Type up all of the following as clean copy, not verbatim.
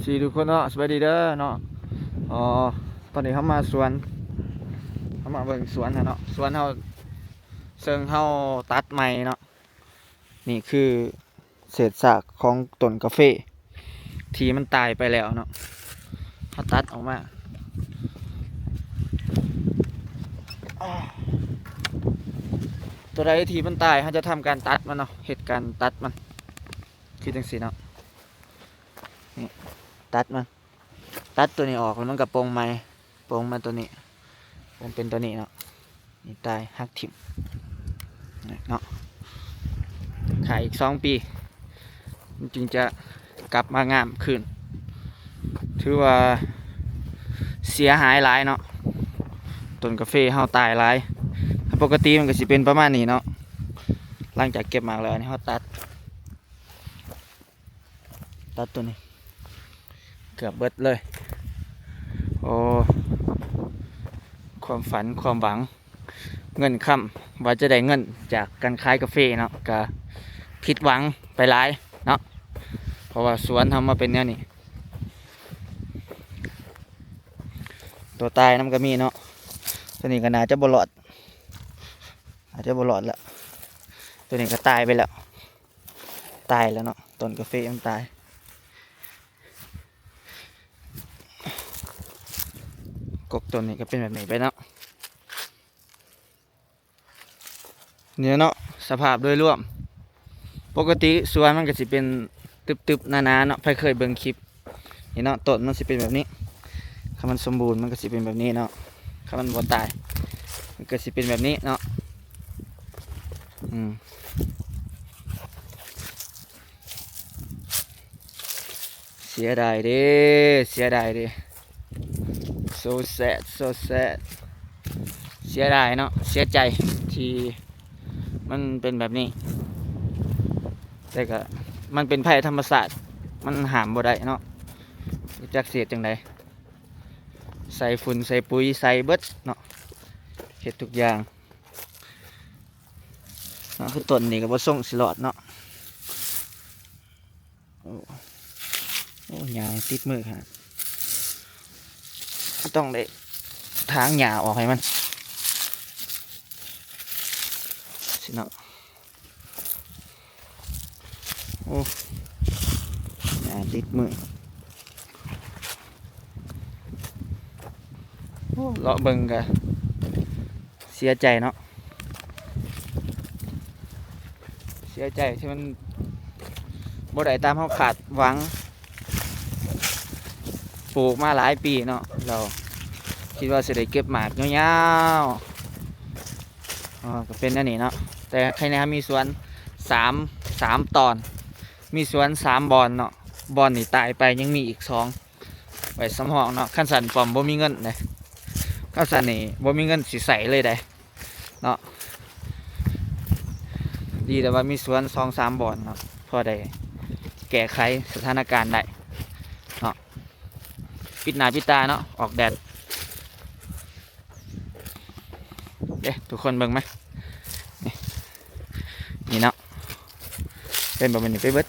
สี่ทุกคนเนาะสวัสดีเด้อเนาะอ๋อตอนนี้เขามาสวนเขามาเบิ่งสวนนะเนาะสวนเขาเชิงเขาตัดใหม่เนาะนี่คือเศษซากของต้นกาแฟที่มันตายไปแล้วเนาะเขาตัดออกมาตัวใดที่มันตายเขาจะทำการตัดมันเนาะเหตุการณ์ตัดมันคือจังสีเนาะนี่ตัดมันตัดตัวนี้ออกแล้วมันกับโปรงไม้โปรงมาตัวนี้มันเป็นตัวนี้เนาะนี่ตายหักถิ่มเนาะขายอีก2 ปีมันจึงจะกลับมางามขึ้นถือว่าเสียหายหลายเนาะต้นกาแฟเฮาตายหลายปกติมันก็สิเป็นประมาณนี้เนาะหลังจากเก็บมาแล้วนี่เฮาตัดตัวนี้เกือบเบิดเลยโอ้ความฝันความหวังเงินค่ำว่าจะได้เงินจากการขายกาแฟเนาะก็ผิดหวังไปหลายเนาะเพราะว่าสวนทำมาเป็นแนวนี้ตัวตายน้ำก็มีเนาะตัวนี้ก็น่าจะบลอดอาจจะบลอดแล้วตัวนี้ก็ตายไปแล้วตายแล้วเนาะต้นกาแฟมันตายกกต้นนี้ก็เป็นแบบนี้ไปเนาะเนี่ยเนาะสภาพโดยรวมปกติสวนมันก็สิเป็นตึบๆหนาๆเนาะใครเคยเบิ่งคลิปนี่เนาะต้นมันสิเป็นแบบนี้ถ้ามันสมบูรณ์มันก็สิเป็นแบบนี้เนาะถ้ามันบ่ตายมันก็สิเป็นแบบนี้เนาะเสียดายเด้เสียดายเด้ so sad so sad เสียดายเนาะเสียใจที่มันเป็นแบบนี้แต่ก็มันเป็นภัยธรรมศาสตร์มันห้ามบ่ได้เนาะจักเสียจังไดใส่ฝุ่นใส่ปุ๋ยใส่เบิดเนาะเฮ็ดทุกอย่างเนาะคือต้นนี่ก็บ่ส่งสิรอดเนาะโอ้หญ้าติดมือค่ะต้องได้ทางหญ้าออกให้มันสิเนาะโอ้หญ้าติดมือโอ้เลาะเบิ่งก็เสียใจเนาะเสียใจที่มันบ่ได้ตามเขาขาดหวังปลูกมาหลายปีเนาะเราคิดว่าจะได้เก็บหมากยาวๆก็เป็นอันนี้เนาะแต่ใครนะครับมีสวน3 ตอนมีสวน3 บอนเนาะบอนนี่ตายไปยังมีอีก2ไว้สำรองเนาะขั้นสันปอมบ่มีเงินเลยขั้นสันนี่บ่มีเงินสิใส่เลยได้เนาะดีแต่ว่ามีสวน2-3 บอนเนาะพอได้แก้ไขสถานการณ์ได้เนาะปิดหน้าปิดตาเนาะออกแดดทุกคนเบิ่งไหมนี่เนาะเป็นแบบนี้ไปเบิด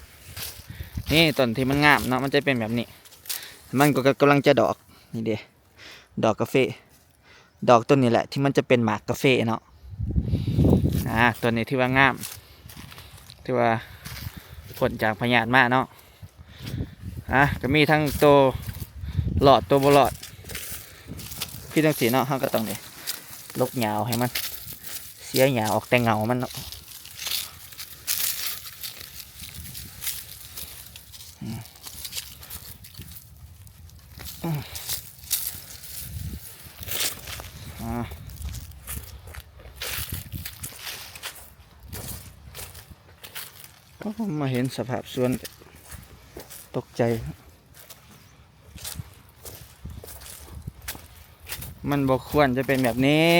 นี่ต้นที่มันงามเนาะมันจะเป็นแบบนี้มันก็กำลังจะดอกนี่เด้ดอกกาแฟดอกต้นนี้แหละที่มันจะเป็นหมากกาแฟเนาะต้นนี้ที่ว่างามที่ว่าผลจากพยาธิมาเนาะก็มีทั้งตัวหลอดตัวบหลอดพี่ต้องสีเนาะเขาก็ต้องเนี่ยลกหยาวให้มันเสียหยาออกแต่เงามันเนาะมาเห็นสภาพสวนตกใจมันบ่ควรจะเป็นแบบนี้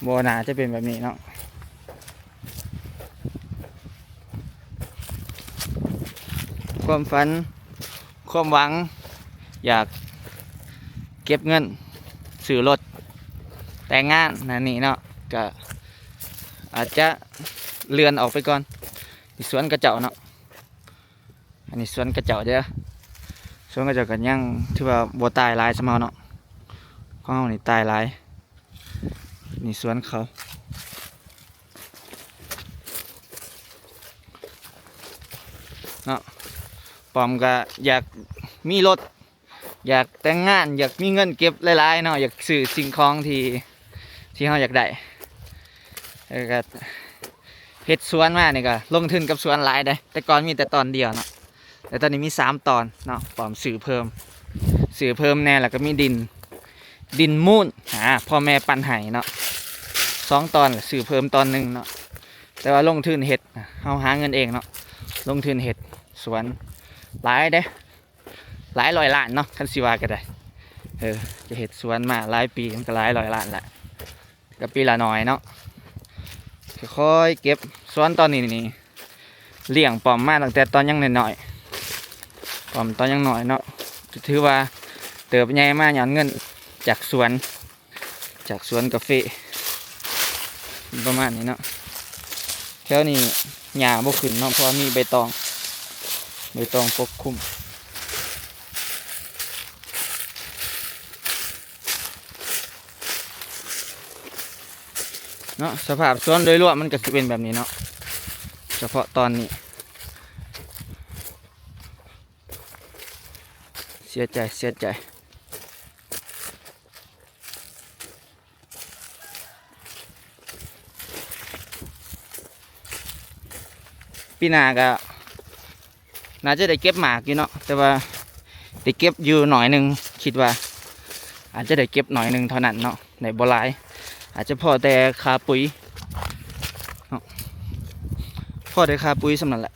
บ่น่าจะเป็นแบบนี้เนาะความฝันความหวังอยากเก็บเงินซื้อรถแต่งงานนี่เนาะก็อาจจะเลื่อนออกไปก่อนสวนกระเจ้าเนาะอันนี้สวนกระเจ้าเด้อ สวนก็จะกันยังที่ว่าบัวตายหลายสมาเนาะของเรานี่ตายหลายนี่สวนเขาเนาะปอมก็อยากมีรถอยากแต่งงานอยากมีเงินเก็บหลายๆเนาะอยากซื้อสิ่งของที่เราอยากได้แล้วก็เฮ็ดสวนมานี่ก็ลงทุนกับสวนหลายได้แต่ก่อนมีแต่ตอนเดียวเนาะแต่ตอนนี้มี3ตอนเนาะปอมซื้อเพิ่มแน่แล้วก็มีดินมูลพ่อแม่ปันไห้เนาะ2ตอนซื้อเพิ่มตอนหนึ่งเนาะแต่ว่าลงทุนเฮ็ดเราหาเงินเองเนาะลงทุนเฮ็ดสวนหลายเด้หลายร้อยล้านเนาะคันสิว่าก็ได้จะเฮ็ดสวนมาหลายปีมันก็หลายร้อยล้านแหละก็ปีละน้อยเนาะค่อยๆเก็บสวนตอนนี้นี่เลี้ยงปอมมาตั้งแต่ตอนยังน้อยๆปอมตอนยังน้อยเนาะถือว่าเติบใหญ่มาหย่อนเงินจากสวนกาแฟประมาณนี้เนาะแถวนี้หญ้าบ่ขึ้นเนาะเพราะว่ามีใบตองปกคลุมเนาะสภาพสวนโดยรวมมันก็จะเป็นแบบนี้เนาะเฉพาะตอนนี้เสียใจปีหน้าก็น่าจะได้เก็บหมากอยู่เนาะแต่ว่าได้เก็บอยู่หน่อยหนึ่งคิดว่าอาจจะได้เก็บหน่อยหนึ่งเท่านั้นเนาะในบ่หลายอาจจะพอแต่ค่าปุ๋ยเนาะพอได้ค่าปุ๋ยสำนั้นแหละ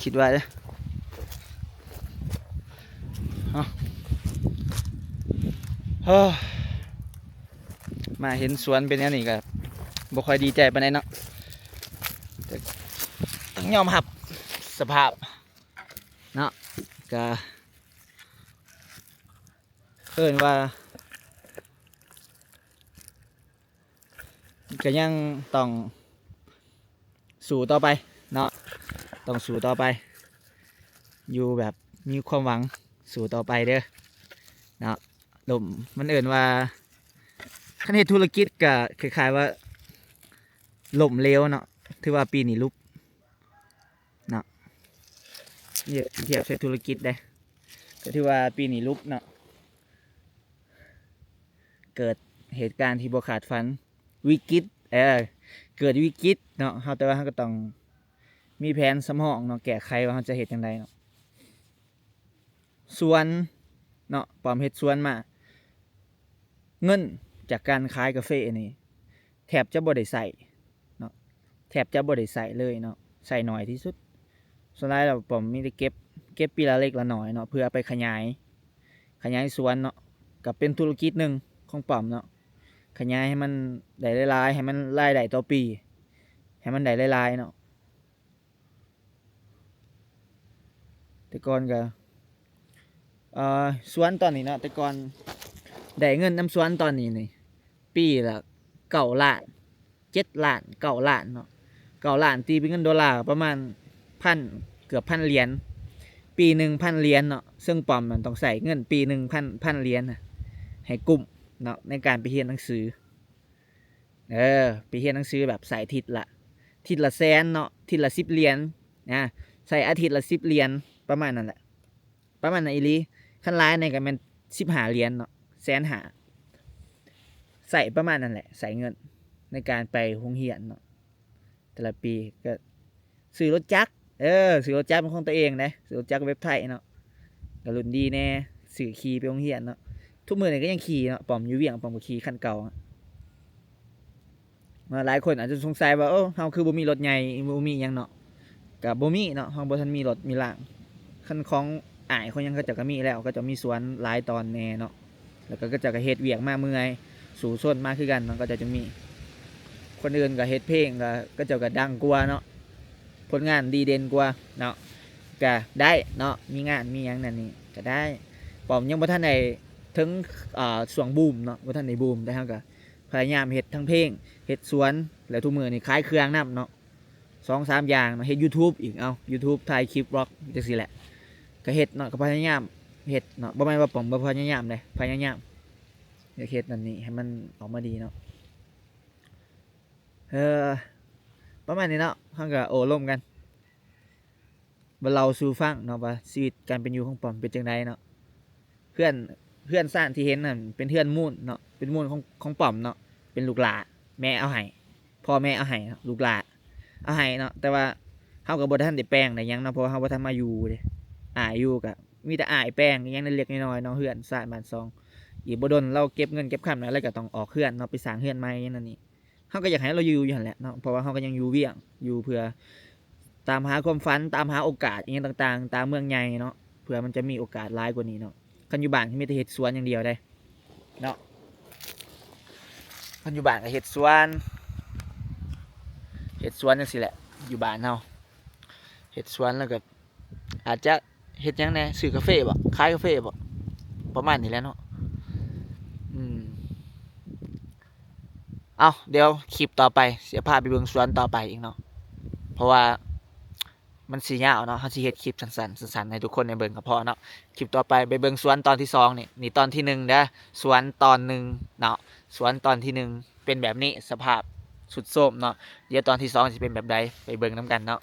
คิดว่าเด้อมาเห็นสวนเป็นอย่างนี้ก็บ่ค่อยดีใจปานใดเนาะต้องยอมรับสภาพเนาะก็เอิ้นว่าก็ยังต้องสู้ต่อไปเนาะต้องสู้ต่อไปอยู่แบบมีความหวังสู้ต่อไปเด้อเนาะลมมันเอิ้นว่าคันเฮ็ดธุรกิจก็คล้ายๆว่าล่มเหลวเนาะถือว่าปีนี้ลุบเนาะเทียบใช้ธุรกิจได้ก็ถือว่าปีนี้ลุบเนาะเกิดเหตุการณ์ที่บ่คาดฝันวิกฤตเกิดวิกฤตเนาะแต่ว่าเราก็ต้องมีแผนสำรองเนาะแก้ไขว่าเราจะเฮ็ดจังไดเนาะสวนเนาะปอมเฮ็ดสวนมาเงินจากการขายกาแฟนี่แทบจะบ่ได้ใส่เนาะแทบจะบ่ได้ใส่เลยเนาะใส่น้อยที่สุดส่วนหลายเราปอมมีแต่เก็บปีละเล็กละน้อยเนาะเพื่อไปขยายสวนเนาะกับเป็นธุรกิจหนึ่งของปอมเนาะขยายให้มันได้หลายๆให้มันรายได้ต่อปีให้มันได้หลายๆเนาะแต่ก่อนก็สวนตอนนี้เนาะแต่ก่อนได้เงินน้ำสวนตอนนี้นี่ปีละ9 ล้าน7 ล้าน9 ล้านเนาะ9 ล้านตีเป็นเงินดอลลาร์ประมาณเกือบ1,000 เหรียญปีหนึ่ง1,000 เหรียญเนาะซึ่งปอมมันต้องใส่เงินปีหนึ่งพันเหรียญให้กลุ่มเนาะในการไปเรียนหนังสือไปเรียนหนังสือแบบใส่ทิศละแสนเนาะทิศละ10 เหรียญใส่อาทิตย์ละ10 เหรียญประมาณนั้นแหละประมาณนั้นอีหลีขั้นร้ายในกันเป็น15 เหรียญเนาะ150,000ใส่ประมาณนั้นแหละใส่เงินในการไปโรงเรียนเนาะแต่ละปีก็ซื้อรถจักรซื้อรถจักรเป็นของตัวเองนะซื้อรถจักรเว็บไทยเนาะก็รุ่นดีแน่ซื้อขี่ไปโรงเรียนเนาะทุกมื้อนี่ก็ยังขี่เนาะปอมอยู่เวียงปอมก็ขี่คันเก่าหลายคนอาจจะสงสัยว่าเฮาคือบ่มีรถใหญ่บ่มีหยังเนาะก็บ่มีเนาะเฮาบ่ทันมีรถมีล่างคันของอ้ายเขายังก็จะก็มีแล้วก็จะมีสวนหลายตอนแน่เนาะแล้วก็จะเฮ็ดเวียกมาเมื่อยสู่ส้นมาคือกันเนาะก็จะมีคนอื่นก็เฮ็ดเพลงก็จะดังกว่าเนาะผลงานดีเด่นกว่าเนาะก็ได้เนาะมีงานมีหยังนั่นนี่ก็ได้ปอมยังบ่ทันได้ถึงช่วงบูมเนาะบ่ทันได้บูมแต่เฮาก็พยายามเฮ็ดทั้งเพลงเฮ็ดสวนแล้วทุกมื้อนี่ขายเครื่องนำเนาะ2-3 อย่างเนาะเฮ็ด YouTube อีกYouTube ถ่ายคลิปบล็อกจังซี่แหละก็เฮ็ดเนาะก็พยายาม เฮ็ดเนาะบ่แม่นว่าป๋องบ่พยายามเลยพยายามอยากเฮ็ดนั่นนี่ให้มันออกมาดีเนาะเออประมาณนี้เนาะเฮาก็โอ้ร่วมกันบ่เล่าสู่ฟังเนาะว่าชีวิตการเป็นอยู่ของป๋อมเป็นจังไดเนาะเพื่อนเพื่อนซ่านที่เห็นนั่นเป็นเพื่อนมูนเนาะเป็นมูนของป๋อมเนาะเป็นลูกหลานแม่เอาให้พ่อแม่เอาให้เนาะลูกหลานเอาให้เนาะแต่ว่าเฮาก็บ่ทันได้แปลงได้หยังเนาะเพราะว่าเฮาบ่ทันมาอยู่เด้อ้ายอยู่ก็มีแต่อ้ายแปลงอิหยังเล็กๆน้อยๆเนาะเฮือนซ่านบ้านซองอีกบ่ดนเราเก็บเงินเก็บคำแล้วก็ต้องออกเฮือนเนาะไปสร้างเฮือนใหม่นั่นนี่เฮาก็อยากให้เราอยู่หั่นแหละเนาะเพราะว่าเฮาก็ยังอยู่เวียงอยู่เพื่อตามหาความฝันตามหาโอกาสอิหยังต่างๆตามเมืองใหญ่เนาะเพื่อมันจะมีโอกาสหลายกว่านี้เนาะคันอยู่บ้านมีแต่เฮ็ดสวนอย่างเดียวได้เนาะคันอยู่บ้านก็เฮ็ดสวนจังซี่แหละอยู่บ้านเฮาเฮ็ดสวนแล้วก็อาจจะเฮ็ดหยังแหน่ซื้อกาแฟบ่ขายกาแฟบ่ประมาณนี้แหละเนาะอืมเอาเดี๋ยวคลิปต่อไปเสียพาไปเบิ่งสวนต่อไปอีกเนาะเพราะว่ามันสิยาวเนาะเฮาสิเฮ็ดคลิปสั้นๆสั้นๆให้ทุกคนได้เบิ่งก็พอเนาะคลิปต่อไปไปเบิ่งสวนตอนที่2นี่ตอนที่1เด้อสวนตอน1เนาะสวนตอนที่1เป็นแบบนี้สภาพสุดโทรมเนาะเดี๋ยวตอนที่2สิเป็นแบบใดไปเบิ่งนํกันเนาะ